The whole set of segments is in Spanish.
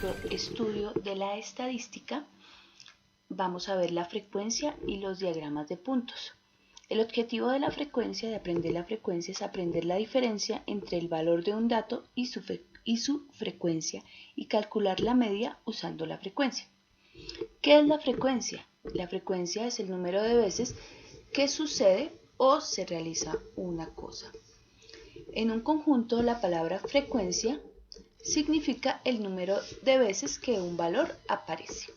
nuestro estudio de la estadística, vamos a ver la frecuencia y los diagramas de puntos. El objetivo de la frecuencia, de aprender la frecuencia, es aprender la diferencia entre el valor de un dato y su frecuencia y calcular la media usando la frecuencia. ¿Qué es la frecuencia? La frecuencia es el número de veces que sucede o se realiza una cosa. En un conjunto, la palabra frecuencia significa el número de veces que un valor aparece.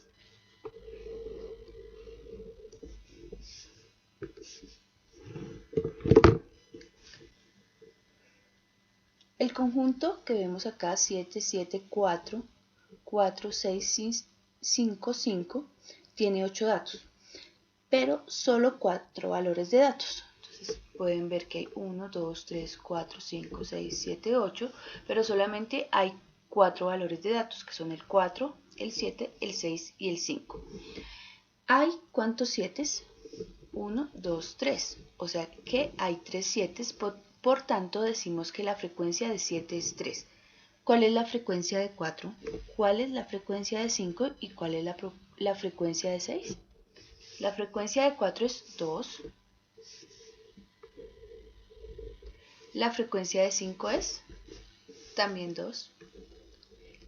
El conjunto que vemos acá, 7, 7, 4, 4, 6, 5, 5, tiene 8 datos, pero solo 4 valores de datos. Entonces pueden ver que hay 1, 2, 3, 4, 5, 6, 7, 8, pero solamente hay 4 valores de datos, que son el 4, el 7, el 6 y el 5. ¿Hay cuántos 7? 1, 2, 3. O sea que hay 3 7, por tanto decimos que la frecuencia de 7 es 3. ¿Cuál es la frecuencia de 4? ¿Cuál es la frecuencia de 5? ¿Y cuál es la frecuencia de 6? La frecuencia de 4 es 2. La frecuencia de 5 es también 2.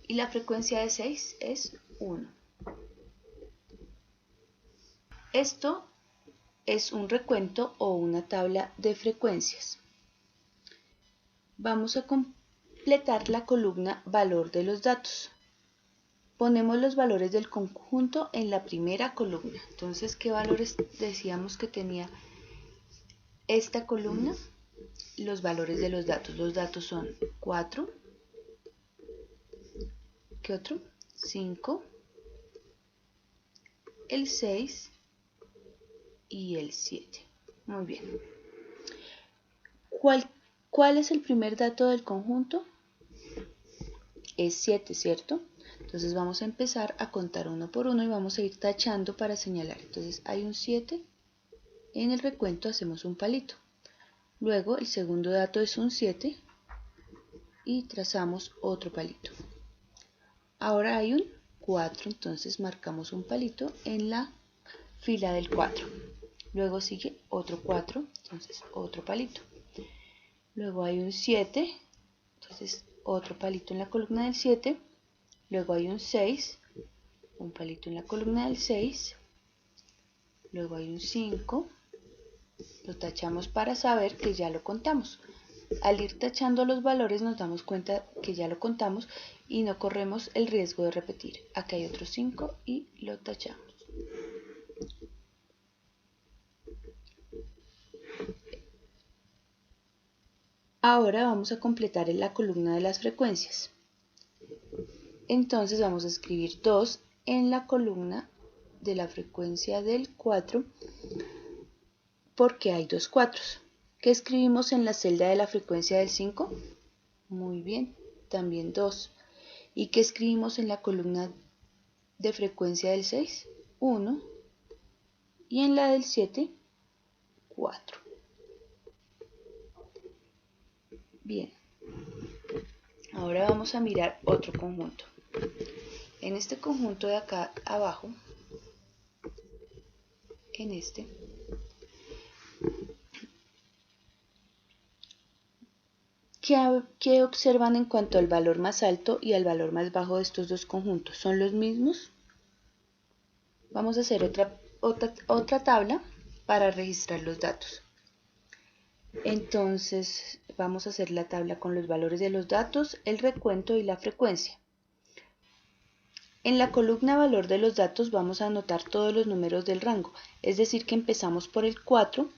Y la frecuencia de 6 es 1. Esto es un recuento o una tabla de frecuencias. Vamos a completar la columna valor de los datos. Ponemos los valores del conjunto en la primera columna. Entonces, ¿qué valores decíamos que tenía esta columna? Los valores de los datos. Los datos son 4, ¿qué otro? 5, el 6 y el 7. Muy bien. ¿Cuál es el primer dato del conjunto? Es 7, ¿cierto? Entonces vamos a empezar a contar uno por uno y vamos a ir tachando para señalar. Entonces hay un 7, en el recuento hacemos un palito. Luego el segundo dato es un 7 y trazamos otro palito. Ahora hay un 4, entonces marcamos un palito en la fila del 4. Luego sigue otro 4, entonces otro palito. Luego hay un 7, entonces otro palito en la columna del 7. Luego hay un 6, un palito en la columna del 6. Luego hay un 5, lo tachamos para saber que ya lo contamos. Al ir tachando los valores nos damos cuenta que ya lo contamos y no corremos el riesgo de repetir. Acá hay otro 5 y lo tachamos. Ahora vamos a completar en la columna de las frecuencias. Entonces vamos a escribir 2 en la columna de la frecuencia del 4 porque hay dos 4. ¿Qué escribimos en la celda de la frecuencia del 5? Muy bien, también 2. ¿Y qué escribimos en la columna de frecuencia del 6? 1. Y en la del 7, 4. Bien, ahora vamos a mirar otro conjunto. En este conjunto de acá abajo, en este, ¿qué observan en cuanto al valor más alto y al valor más bajo de estos dos conjuntos? ¿Son los mismos? Vamos a hacer otra tabla para registrar los datos. Entonces vamos a hacer la tabla con los valores de los datos, el recuento y la frecuencia. En la columna valor de los datos vamos a anotar todos los números del rango, es decir que empezamos por el 4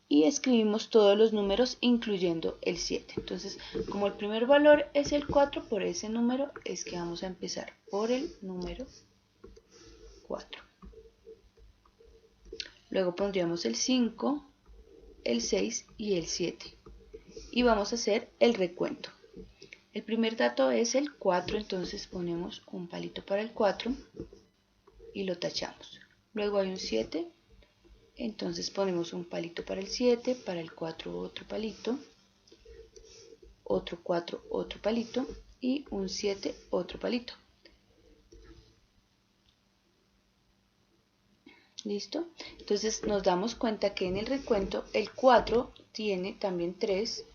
y escribimos todos los números incluyendo el 7. Entonces, como el primer valor es el 4, por ese número es que vamos a empezar por el número 4. Luego pondríamos el 5, el 6 y el 7. Y vamos a hacer el recuento. El primer dato es el 4, entonces ponemos un palito para el 4 y lo tachamos. Luego hay un 7, entonces ponemos un palito para el 7, para el 4 otro palito, otro 4 otro palito y un 7 otro palito. ¿Listo? Entonces nos damos cuenta que en el recuento el 4 tiene también 3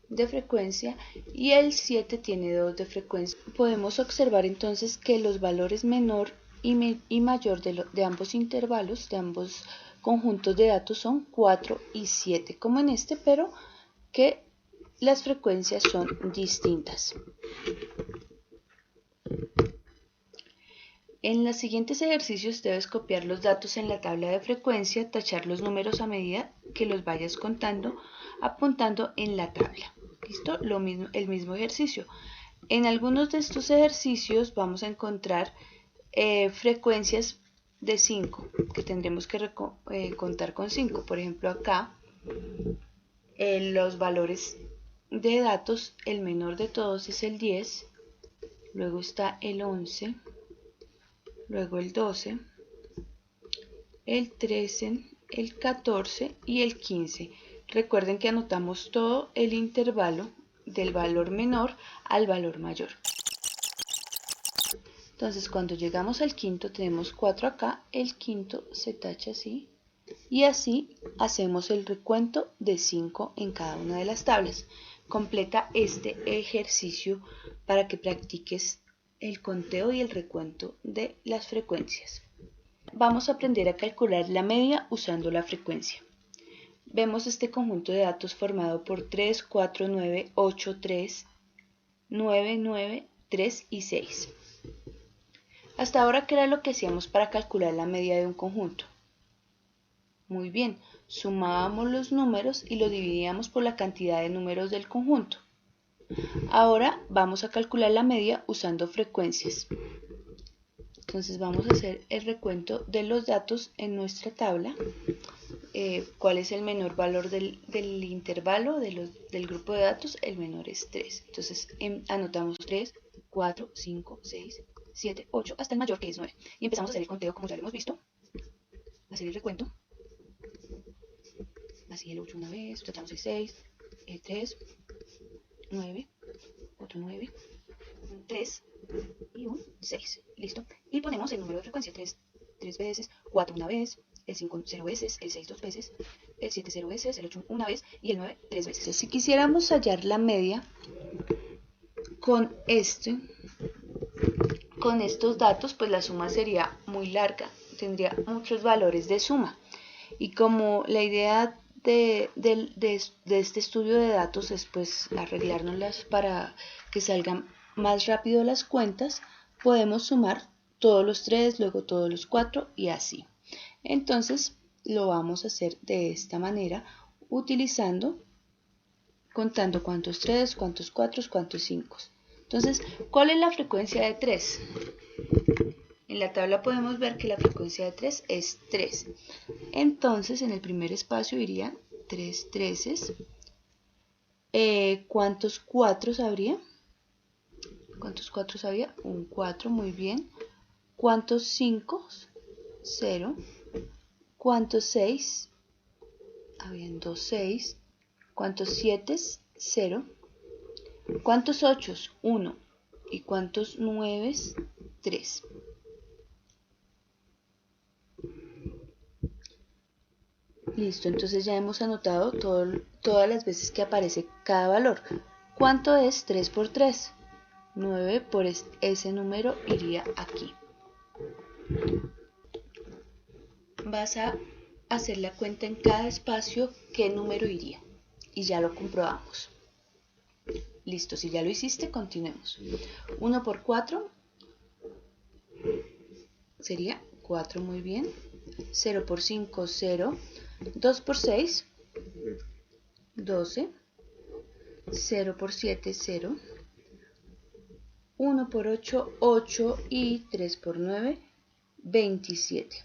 de frecuencia y el 7 tiene 2 de frecuencia. Podemos observar entonces que los valores menor y mayor de ambos intervalos, de ambos conjuntos de datos son 4 y 7, como en este, pero que las frecuencias son distintas. En los siguientes ejercicios debes copiar los datos en la tabla de frecuencia, tachar los números a medida que los vayas contando, apuntando en la tabla. ¿Listo? El mismo ejercicio. En algunos de estos ejercicios vamos a encontrar frecuencias de 5, que tendremos que contar con 5. Por ejemplo, acá los valores de datos, el menor de todos es el 10, luego está el 11, luego el 12, el 13, el 14 y el 15. Recuerden que anotamos todo el intervalo del valor menor al valor mayor. Entonces cuando llegamos al quinto tenemos 4 acá, el quinto se tacha así y así hacemos el recuento de 5 en cada una de las tablas. Completa este ejercicio para que practiques el conteo y el recuento de las frecuencias. Vamos a aprender a calcular la media usando la frecuencia. Vemos este conjunto de datos formado por 3, 4, 9, 8, 3, 9, 9, 3 y 6. Hasta ahora, ¿qué era lo que hacíamos para calcular la media de un conjunto? Muy bien, sumábamos los números y lo dividíamos por la cantidad de números del conjunto. Ahora vamos a calcular la media usando frecuencias. Entonces vamos a hacer el recuento de los datos en nuestra tabla. ¿Cuál es el menor valor del intervalo del grupo de datos? El menor es 3. Entonces anotamos 3, 4, 5, 6, 7, 8, hasta el mayor que es 9. Y empezamos a hacer el conteo como ya lo hemos visto. Hacer el recuento. Así el 8 una vez, tratamos el 6, el 3, 9, otro 9, 3 y un 6. Listo. Y ponemos el número de frecuencia 3 veces, 4 una vez, el 5 0 veces, el 6 2 veces, el 7 0 veces, el 8 una vez y el 9 3 veces. Si quisiéramos hallar la media con estos datos, pues la suma sería muy larga, tendría muchos valores de suma. Y como la idea de este estudio de datos es pues arreglárnoslas para que salgan más rápido las cuentas, podemos sumar todos los 3, luego todos los 4 y así. Entonces lo vamos a hacer de esta manera, contando cuántos 3, cuántos 4, cuántos 5. Entonces, ¿cuál es la frecuencia de 3? En la tabla podemos ver que la frecuencia de 3 es 3. Entonces, en el primer espacio iría 3 treces. ¿Cuántos 4 habría? ¿Cuántos 4 había? Un 4, muy bien. ¿Cuántos 5? 0. ¿Cuántos 6? Habían 2 6. ¿Cuántos 7? 0. ¿Cuántos 8? 1. ¿Y cuántos 9? 3. Listo, entonces ya hemos anotado todas las veces que aparece cada valor. ¿Cuánto es 3 por 3? 9 por ese número iría aquí. Vas a hacer la cuenta en cada espacio qué número iría y ya lo comprobamos. Listo, si ya lo hiciste, continuemos. 1 por 4 sería 4, muy bien. 0 por 5, 0. 2 por 6, 12. 0 por 7, 0. 1 por 8, 8 y 3 por 9, 27.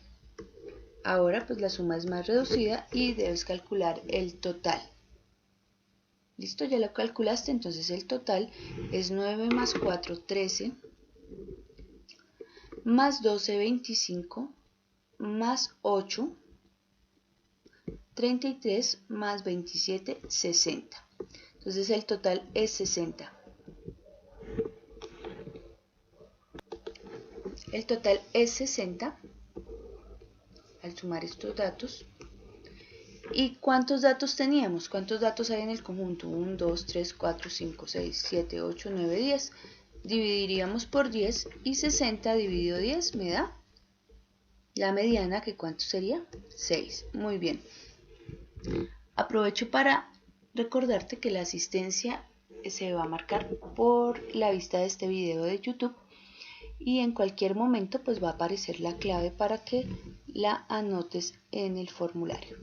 Ahora pues la suma es más reducida y debes calcular el total. ¿Listo? Ya lo calculaste, entonces el total es 9 más 4, 13, más 12, 25, más 8, 33, más 27, 60. Entonces el total es 60. El total es 60. al sumar estos datos. ¿Y cuántos datos teníamos? ¿Cuántos datos hay en el conjunto? 1, 2, 3, 4, 5, 6, 7, 8, 9, 10. Dividiríamos por 10 y 60 dividido 10 me da la mediana, que ¿cuánto sería? 6. Muy bien. Aprovecho para recordarte que la asistencia se va a marcar por la vista de este video de YouTube y en cualquier momento pues va a aparecer la clave para que la anotes en el formulario.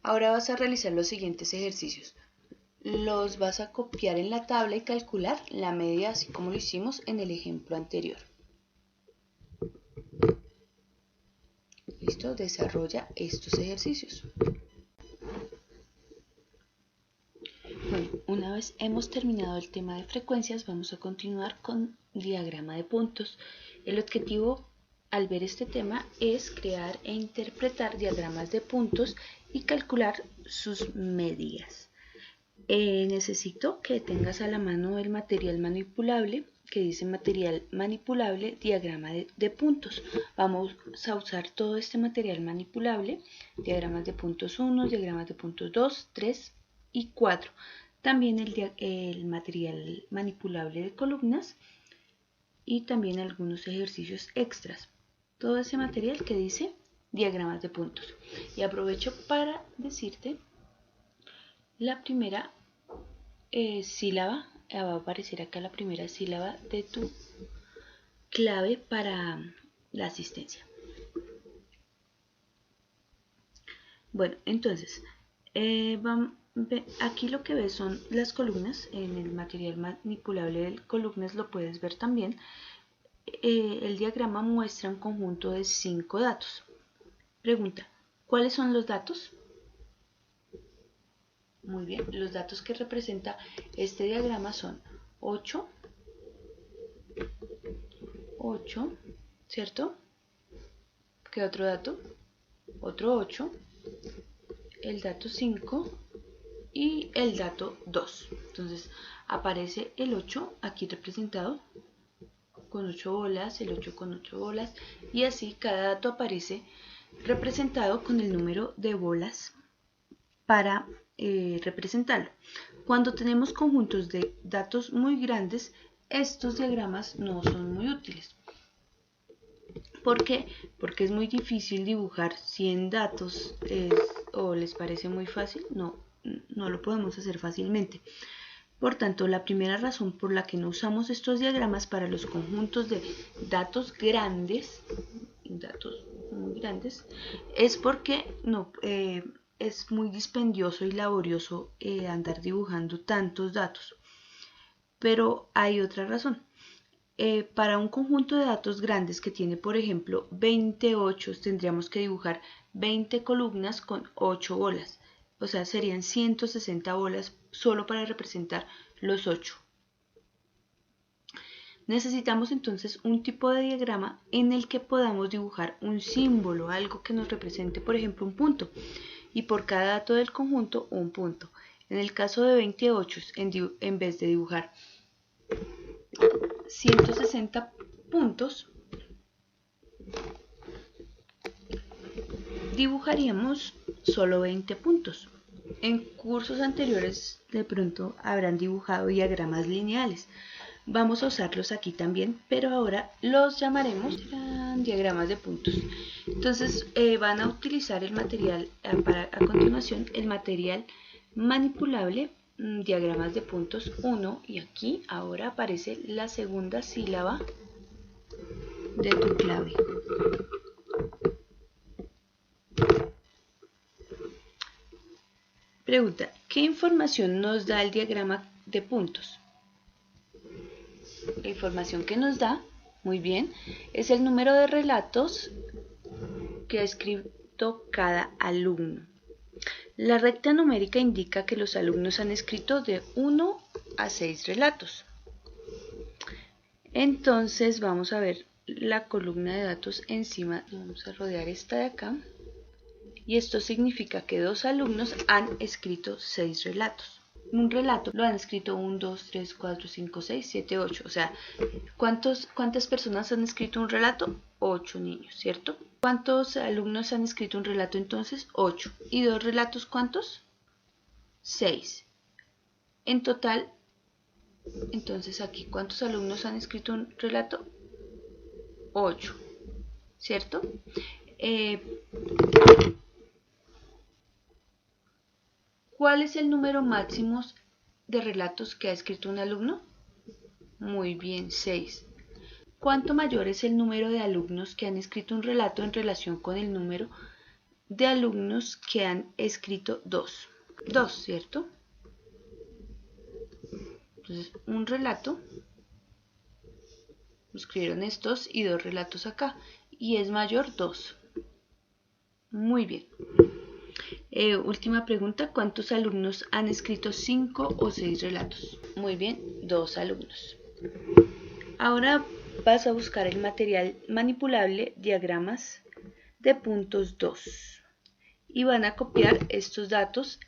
Ahora vas a realizar los siguientes ejercicios. Los vas a copiar en la tabla y calcular la media así como lo hicimos en el ejemplo anterior. ¿Listo? Desarrolla estos ejercicios. Bueno, una vez hemos terminado el tema de frecuencias, vamos a continuar con diagrama de puntos. El objetivo al ver este tema es crear e interpretar diagramas de puntos y calcular sus medias. Necesito que tengas a la mano el material manipulable que dice material manipulable, diagrama de puntos. Vamos a usar todo este material manipulable, diagramas de puntos 1, diagramas de puntos 2, 3 y 4. También el material manipulable de columnas y también algunos ejercicios extras. Todo ese material que dice diagramas de puntos. Y aprovecho para decirte la primera sílaba. Va a aparecer acá la primera sílaba de tu clave para la asistencia. Bueno, entonces, aquí lo que ves son las columnas. En el material manipulable de columnas lo puedes ver también. El diagrama muestra un conjunto de 5 datos. Pregunta, ¿cuáles son los datos? Muy bien, los datos que representa este diagrama son 8, ¿cierto? ¿Qué otro dato? Otro 8, el dato 5 y el dato 2. Entonces aparece el 8 aquí representado con 8 bolas, el 8 con 8 bolas y así cada dato aparece representado con el número de bolas para representarlo. Cuando tenemos conjuntos de datos muy grandes, estos diagramas no son muy útiles. ¿Por qué? Porque es muy difícil dibujar 100 datos o les parece muy fácil. No lo podemos hacer fácilmente. Por tanto, la primera razón por la que no usamos estos diagramas para los conjuntos de datos grandes, muy grandes, es porque es muy dispendioso y laborioso andar dibujando tantos datos. Pero hay otra razón. Para un conjunto de datos grandes que tiene, por ejemplo, 20 ochos, tendríamos que dibujar 20 columnas con 8 bolas. O sea, serían 160 bolas solo para representar los 8. Necesitamos entonces un tipo de diagrama en el que podamos dibujar un símbolo, algo que nos represente, por ejemplo, un punto. Y por cada dato del conjunto, un punto. En el caso de 28, en vez de dibujar 160 puntos, dibujaríamos solo 20 puntos. En cursos anteriores de pronto habrán dibujado diagramas lineales. Vamos a usarlos aquí también, pero ahora los llamaremos diagramas de puntos. Entonces van a utilizar el material, a continuación, el material manipulable, diagramas de puntos 1, y aquí ahora aparece la segunda sílaba de tu clave. Pregunta, ¿qué información nos da el diagrama de puntos? La información que nos da, muy bien, es el número de relatos que ha escrito cada alumno. La recta numérica indica que los alumnos han escrito de 1 a 6 relatos. Entonces vamos a ver la columna de datos encima. Vamos a rodear esta de acá. Y esto significa que 2 alumnos han escrito 6 relatos. un relato lo han escrito 1, 2, 3, 4, 5, 6, 7, 8. O sea, ¿cuántas personas han escrito un relato? 8 niños, ¿cierto? ¿Cuántos alumnos han escrito un relato entonces? 8. ¿Y 2 relatos cuántos? 6. En total, entonces aquí, ¿cuántos alumnos han escrito un relato? 8, ¿cierto? ¿Cuál es el número máximo de relatos que ha escrito un alumno? Muy bien, 6. ¿Cuánto mayor es el número de alumnos que han escrito un relato en relación con el número de alumnos que han escrito 2? 2, ¿cierto? Entonces, un relato, escribieron estos y 2 relatos acá, y es mayor 2. Muy bien. Última pregunta, ¿cuántos alumnos han escrito 5 o 6 relatos? Muy bien, 2 alumnos. Ahora vas a buscar el material manipulable, diagramas de puntos 2, y van a copiar estos datos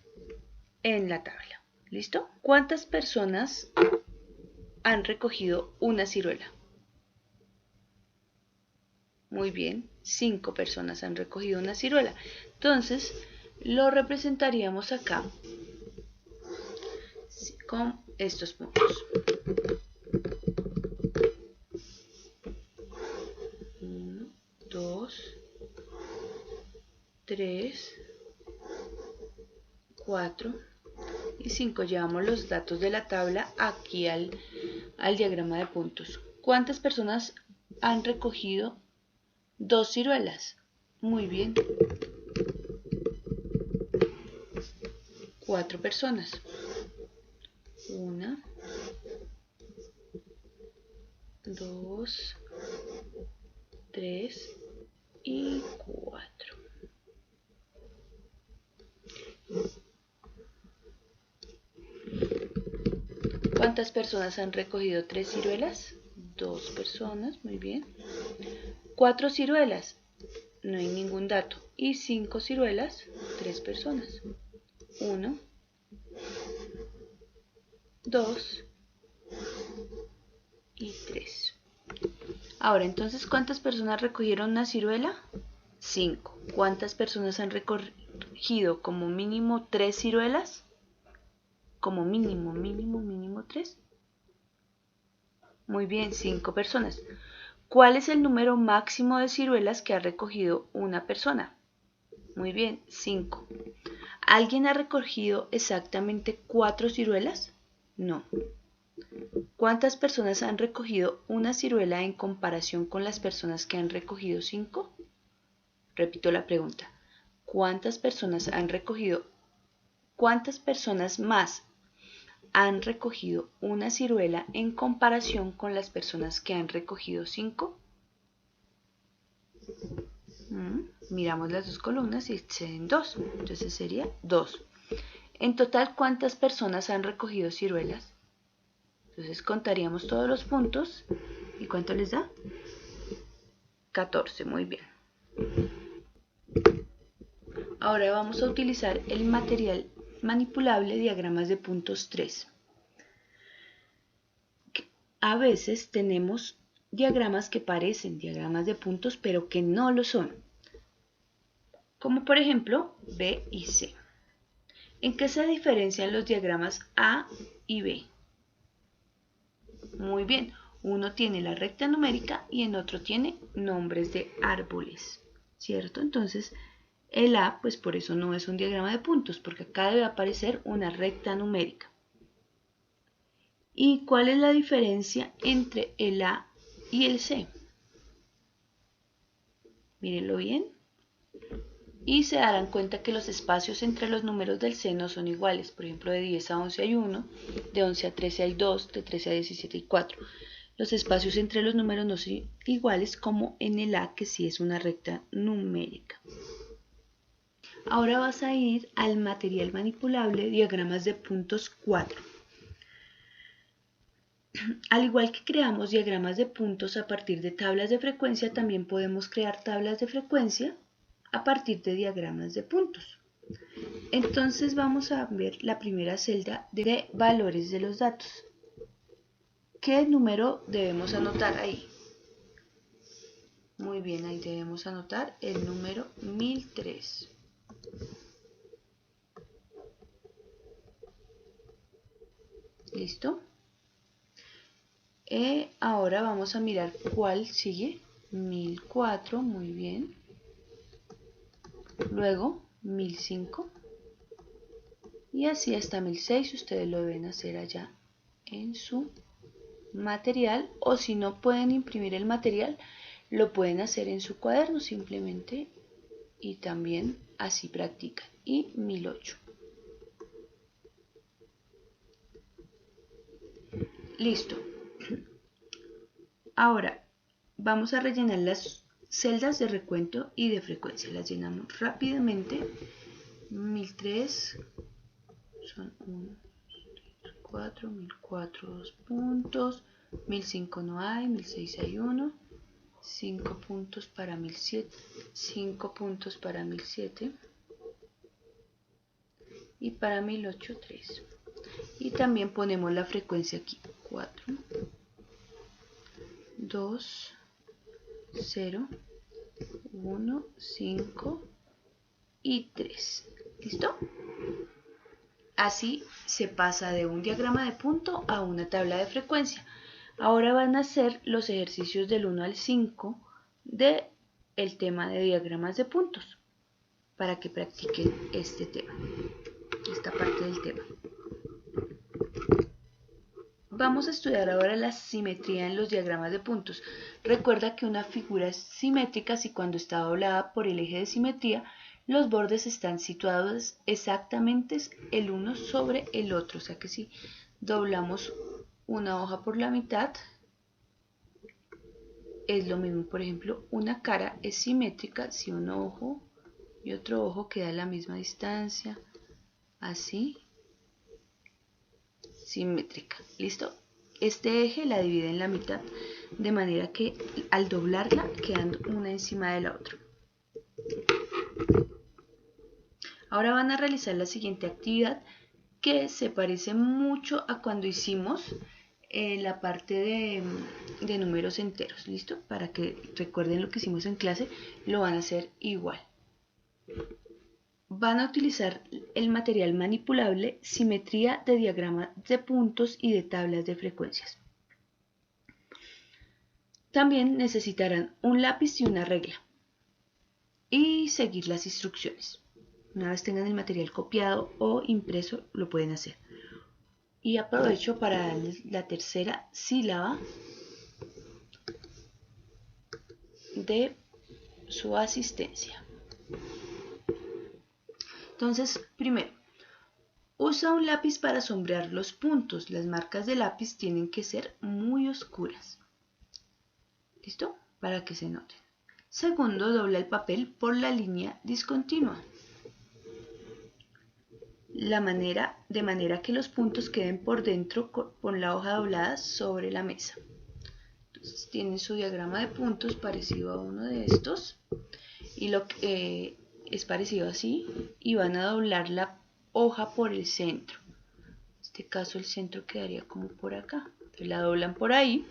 en la tabla. ¿Listo? ¿Cuántas personas han recogido una ciruela? Muy bien, 5 personas han recogido una ciruela. Entonces, lo representaríamos acá con estos puntos. 1, 2, 3, 4 y 5. Llevamos los datos de la tabla aquí al diagrama de puntos. ¿Cuántas personas han recogido 2 ciruelas? Muy bien. 4 personas. 1, 2, 3 y 4. ¿Cuántas personas han recogido 3 ciruelas? 2 personas, muy bien. 4 ciruelas, no hay ningún dato. Y 5 ciruelas, 3 personas. 1, 2 y 3. Ahora, entonces, ¿cuántas personas recogieron una ciruela? 5. ¿Cuántas personas han recogido como mínimo 3 ciruelas? Como mínimo 3. Muy bien, 5 personas. ¿Cuál es el número máximo de ciruelas que ha recogido una persona? Muy bien, 5. ¿Alguien ha recogido exactamente 4 ciruelas? No. ¿Cuántas personas han recogido una ciruela en comparación con las personas que han recogido 5? Repito la pregunta. ¿Cuántas personas más han recogido una ciruela en comparación con las personas que han recogido 5? Miramos las dos columnas y exceden 2, entonces sería 2. En total, ¿cuántas personas han recogido ciruelas? Entonces contaríamos todos los puntos. ¿Y cuánto les da? 14, muy bien. Ahora vamos a utilizar el material manipulable diagramas de puntos 3. A veces tenemos diagramas que parecen diagramas de puntos, pero que no lo son. Como por ejemplo B y C. ¿En qué se diferencian los diagramas A y B? Muy bien, uno tiene la recta numérica y en otro tiene nombres de árboles, ¿cierto? Entonces, el A, pues por eso no es un diagrama de puntos, porque acá debe aparecer una recta numérica. ¿Y cuál es la diferencia entre el A y el C? Mírenlo bien. Y se darán cuenta que los espacios entre los números del C no son iguales. Por ejemplo, de 10 a 11 hay 1, de 11 a 13 hay 2, de 13 a 17 hay 4. Los espacios entre los números no son iguales como en el A, que sí es una recta numérica. Ahora vas a ir al material manipulable, diagramas de puntos 4. Al igual que creamos diagramas de puntos a partir de tablas de frecuencia, también podemos crear tablas de frecuencia a partir de diagramas de puntos. Entonces vamos a ver la primera celda de valores de los datos. ¿Qué número debemos anotar ahí? Muy bien, ahí debemos anotar el número 1003. ¿Listo? Ahora vamos a mirar cuál sigue. 1004, muy bien. Luego 1005. Y así hasta 1006. Ustedes lo deben hacer allá en su material. O si no pueden imprimir el material, lo pueden hacer en su cuaderno simplemente. Y también así practican. Y 1008. Listo. Ahora vamos a rellenar las celdas de recuento y de frecuencia. Las llenamos rápidamente. 1003 son 1, 4, 1004 2 puntos, 1005 no hay, 1006 hay 1, 5 puntos para 1007, 5 puntos para 1007 y para 1008 3. Y también ponemos la frecuencia aquí, 4, 2, 0, 1, 5 y 3. ¿Listo? Así se pasa de un diagrama de punto a una tabla de frecuencia. Ahora van a hacer los ejercicios del 1 al 5 de el tema de diagramas de puntos para que practiquen este tema, esta parte del tema. Vamos a estudiar ahora la simetría en los diagramas de puntos. Recuerda que una figura es simétrica si cuando está doblada por el eje de simetría los bordes están situados exactamente el uno sobre el otro. O sea que si doblamos una hoja por la mitad, es lo mismo. Por ejemplo, una cara es simétrica si un ojo y otro ojo queda a la misma distancia. Así, simétrica. ¿Listo? Este eje la divide en la mitad, de manera que al doblarla quedan una encima de la otra. Ahora van a realizar la siguiente actividad que se parece mucho a cuando hicimos la parte de números enteros. ¿Listo? Para que recuerden lo que hicimos en clase, lo van a hacer igual. Van a utilizar el material manipulable simetría de diagramas de puntos y de tablas de frecuencias. También necesitarán un lápiz y una regla y seguir las instrucciones. Una vez tengan el material copiado o impreso, lo pueden hacer. Y aprovecho para darles la tercera sílaba de su asistencia. Entonces, primero, usa un lápiz para sombrear los puntos. Las marcas de lápiz tienen que ser muy oscuras. ¿Listo? Para que se noten. Segundo, dobla el papel por la línea discontinua. De manera que los puntos queden por dentro con la hoja doblada sobre la mesa. Entonces tienen su diagrama de puntos parecido a uno de estos y lo que es parecido así, y van a doblar la hoja por el centro. En este caso el centro quedaría como por acá. Entonces la doblan por ahí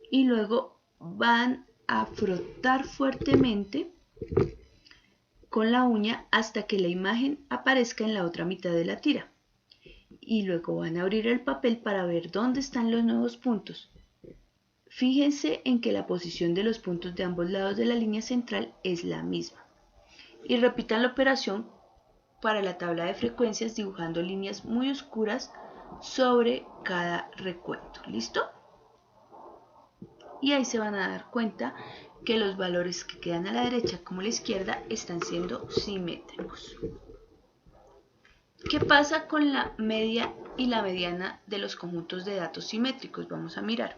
y luego van a frotar fuertemente con la uña hasta que la imagen aparezca en la otra mitad de la tira. Y luego van a abrir el papel para ver dónde están los nuevos puntos. Fíjense en que la posición de los puntos de ambos lados de la línea central es la misma. Y repitan la operación para la tabla de frecuencias dibujando líneas muy oscuras sobre cada recuento. ¿Listo? Y ahí se van a dar cuenta que los valores que quedan a la derecha como a la izquierda están siendo simétricos. ¿Qué pasa con la media y la mediana de los conjuntos de datos simétricos? Vamos a mirar.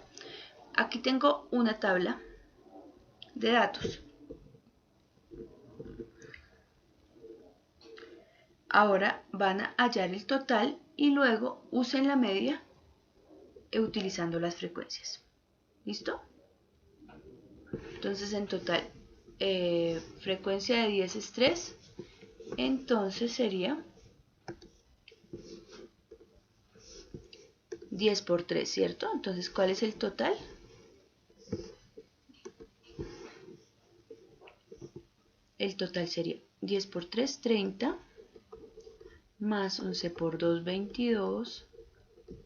Aquí tengo una tabla de datos. Ahora van a hallar el total y luego usen la media utilizando las frecuencias. ¿Listo? Entonces en total, frecuencia de 10 es 3 entonces sería 10 por 3, ¿cierto? Entonces, ¿cuál es el total? El total sería 10 por 3, 30, más 11 por 2, 22,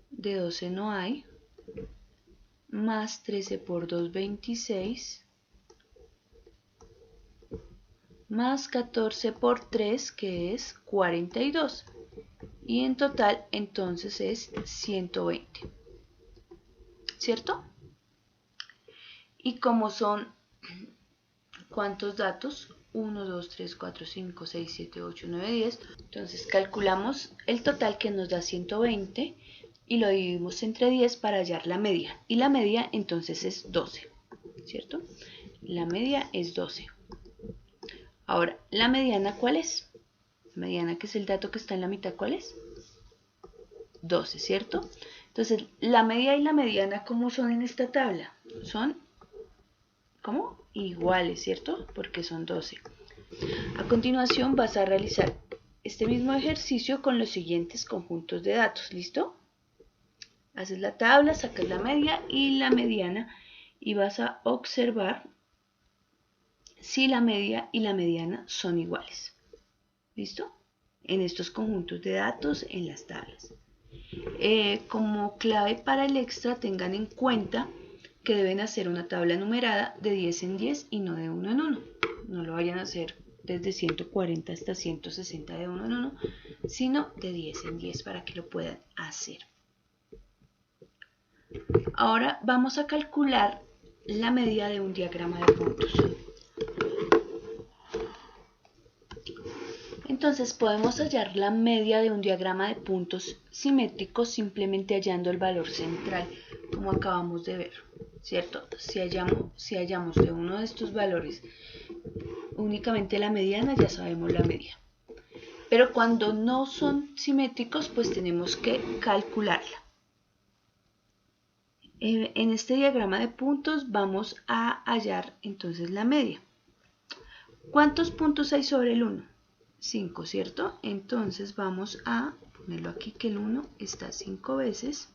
de 12 no hay, más 13 por 2, 26, más 14 por 3, que es 42. Y en total, entonces, es 120. ¿Cierto? Y como son, ¿cuántos datos? 1, 2, 3, 4, 5, 6, 7, 8, 9, 10. Entonces calculamos el total que nos da 120 y lo dividimos entre 10 para hallar la media. Y la media entonces es 12, ¿cierto? La media es 12. Ahora, ¿la mediana cuál es? La mediana, que es el dato que está en la mitad, ¿cuál es? 12, ¿cierto? Entonces, la media y la mediana, ¿cómo son en esta tabla? Son, ¿cómo? Iguales, ¿cierto? Porque son 12. A continuación vas a realizar este mismo ejercicio con los siguientes conjuntos de datos, ¿listo? Haces la tabla, sacas la media y la mediana y vas a observar si la media y la mediana son iguales. ¿Listo? En estos conjuntos de datos, en las tablas. Como clave para el extra, tengan en cuenta que deben hacer una tabla numerada de 10 en 10 y no de 1 en 1. No lo vayan a hacer desde 140 hasta 160 de 1 en 1, sino de 10 en 10 para que lo puedan hacer. Ahora vamos a calcular la medida de un diagrama de puntos. Entonces podemos hallar la media de un diagrama de puntos simétricos simplemente hallando el valor central, como acabamos de ver, ¿cierto? Si hallamos de uno de estos valores únicamente la mediana, ya sabemos la media. Pero cuando no son simétricos, pues tenemos que calcularla. En este diagrama de puntos vamos a hallar entonces la media. ¿Cuántos puntos hay sobre el 1? 5, ¿cierto? Entonces vamos a ponerlo aquí que el 1 está 5 veces.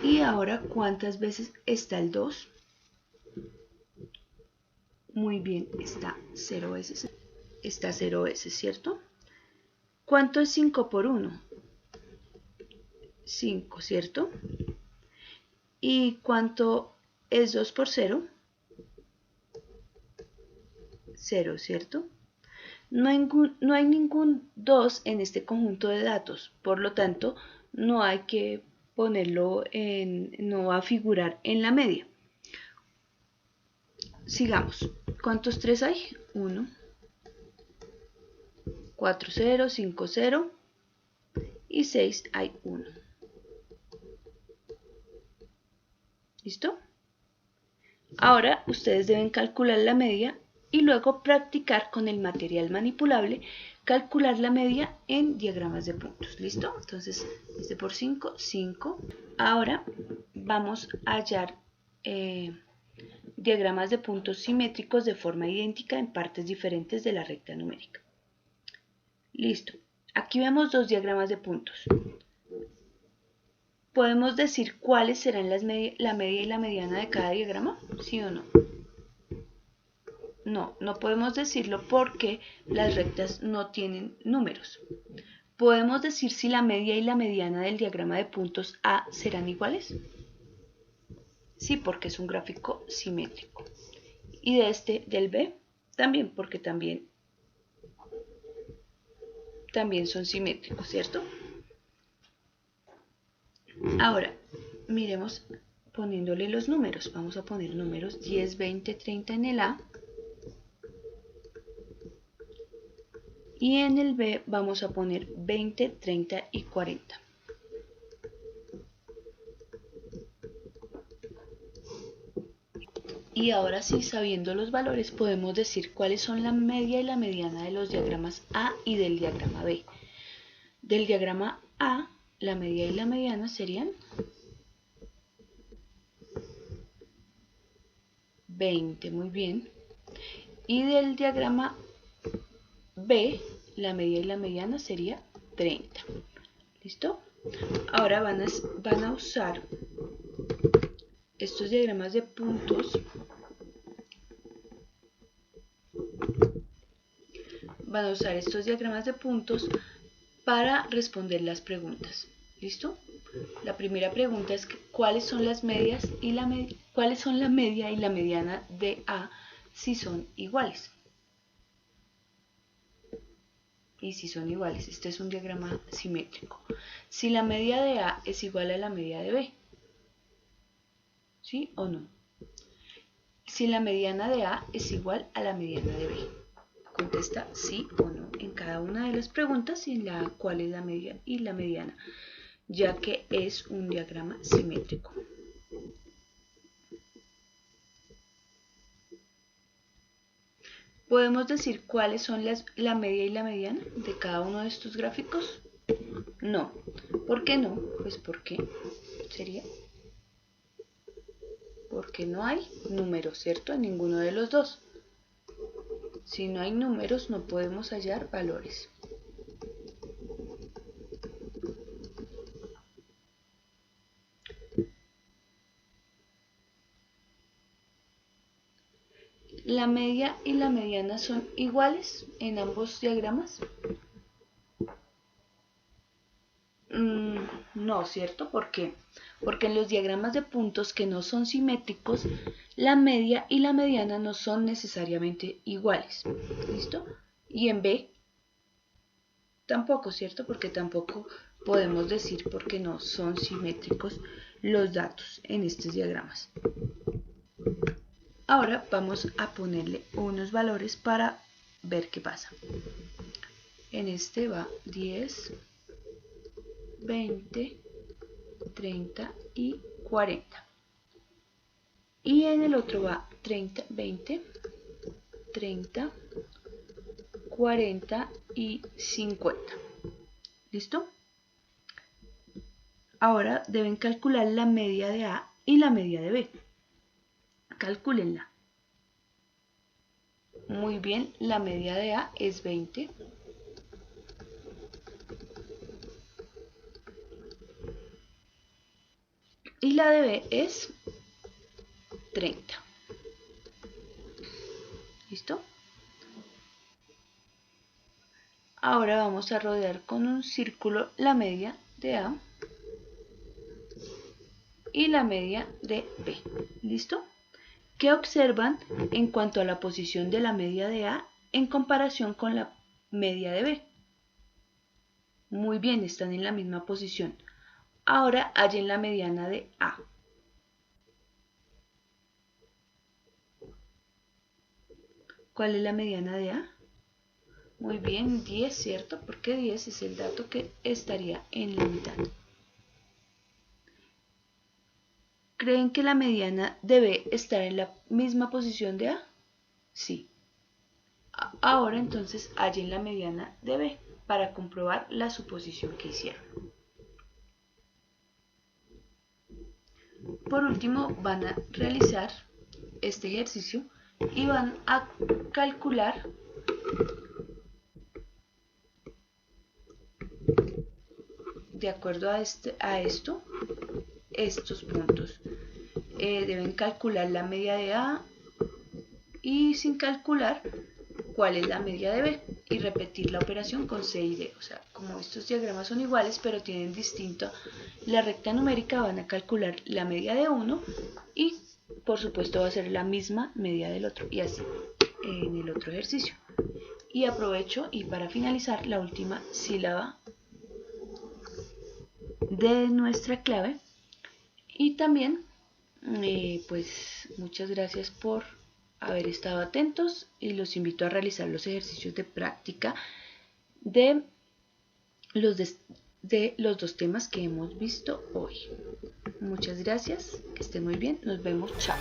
Y ahora, ¿cuántas veces está el 2? Muy bien, está 0 veces. Está 0 veces, ¿cierto? ¿Cuánto es 5 por 1? 5, ¿cierto? ¿Y cuánto es 2 por 0? 0, ¿cierto? No hay ningún 2 en este conjunto de datos, por lo tanto, no hay que ponerlo no va a figurar en la media. Sigamos. ¿Cuántos 3 hay? 1, 4, 0, 5, 0 y 6 hay 1. ¿Listo? Ahora ustedes deben calcular la media y luego practicar con el material manipulable, calcular la media en diagramas de puntos. ¿Listo? Entonces, este por 5, 5. Ahora vamos a hallar diagramas de puntos simétricos de forma idéntica en partes diferentes de la recta numérica. Listo. Aquí vemos dos diagramas de puntos. ¿Podemos decir cuáles serán la media y la mediana de cada diagrama? ¿Sí o no? No, no podemos decirlo porque las rectas no tienen números. ¿Podemos decir si la media y la mediana del diagrama de puntos A serán iguales? Sí, porque es un gráfico simétrico. Y de este, del B, también, porque también son simétricos, ¿cierto? Ahora, miremos poniéndole los números. Vamos a poner números 10, 20, 30 en el A. Y en el B vamos a poner 20, 30 y 40. Y ahora sí, sabiendo los valores, podemos decir cuáles son la media y la mediana de los diagramas A y del diagrama B. Del diagrama A, la media y la mediana serían 20, muy bien. Y del diagrama B, la media y la mediana sería 30. ¿Listo? Ahora van a usar estos diagramas de puntos. Van a usar estos diagramas de puntos para responder las preguntas. ¿Listo? La primera pregunta es que, ¿cuáles son las medias y cuáles son la media y la mediana de A si son iguales? Y si son iguales, este es un diagrama simétrico. Si la media de A es igual a la media de B, ¿sí o no? Si la mediana de A es igual a la mediana de B, contesta sí o no en cada una de las preguntas y en la cual es la media y la mediana, ya que es un diagrama simétrico. ¿Podemos decir cuáles son la media y la mediana de cada uno de estos gráficos? No. ¿Por qué no? Pues porque sería porque no hay números, ¿cierto? En ninguno de los dos. Si no hay números no podemos hallar valores. ¿La media y la mediana son iguales en ambos diagramas? No, ¿cierto? ¿Por qué? Porque en los diagramas de puntos que no son simétricos, la media y la mediana no son necesariamente iguales. ¿Listo? Y en B tampoco, ¿cierto? Porque tampoco podemos decir porque no son simétricos los datos en estos diagramas. Ahora vamos a ponerle unos valores para ver qué pasa. En este va 10, 20, 30 y 40. Y en el otro va 30, 20, 30, 40 y 50. ¿Listo? Ahora deben calcular la media de A y la media de B. Calcúlenla. Muy bien, la media de A es 20. Y la de B es 30. ¿Listo? Ahora vamos a rodear con un círculo la media de A y la media de B. ¿Listo? ¿Qué observan en cuanto a la posición de la media de A en comparación con la media de B? Muy bien, están en la misma posición. Ahora hallen la mediana de A. ¿Cuál es la mediana de A? Muy bien, 10, ¿cierto? Porque 10 es el dato que estaría en la mitad. ¿Creen que la mediana debe estar en la misma posición de A? Sí. Ahora entonces hallen la mediana de B para comprobar la suposición que hicieron. Por último, van a realizar este ejercicio y van a calcular de acuerdo a esto estos puntos. Deben calcular la media de A y sin calcular cuál es la media de B y repetir la operación con C y D. O sea, como estos diagramas son iguales pero tienen distinto la recta numérica, van a calcular la media de uno y por supuesto va a ser la misma media del otro y así en el otro ejercicio. Y aprovecho y para finalizar la última sílaba de nuestra clave y también pues muchas gracias por haber estado atentos y los invito a realizar los ejercicios de práctica de los dos temas que hemos visto hoy. Muchas gracias, que estén muy bien, nos vemos, chao.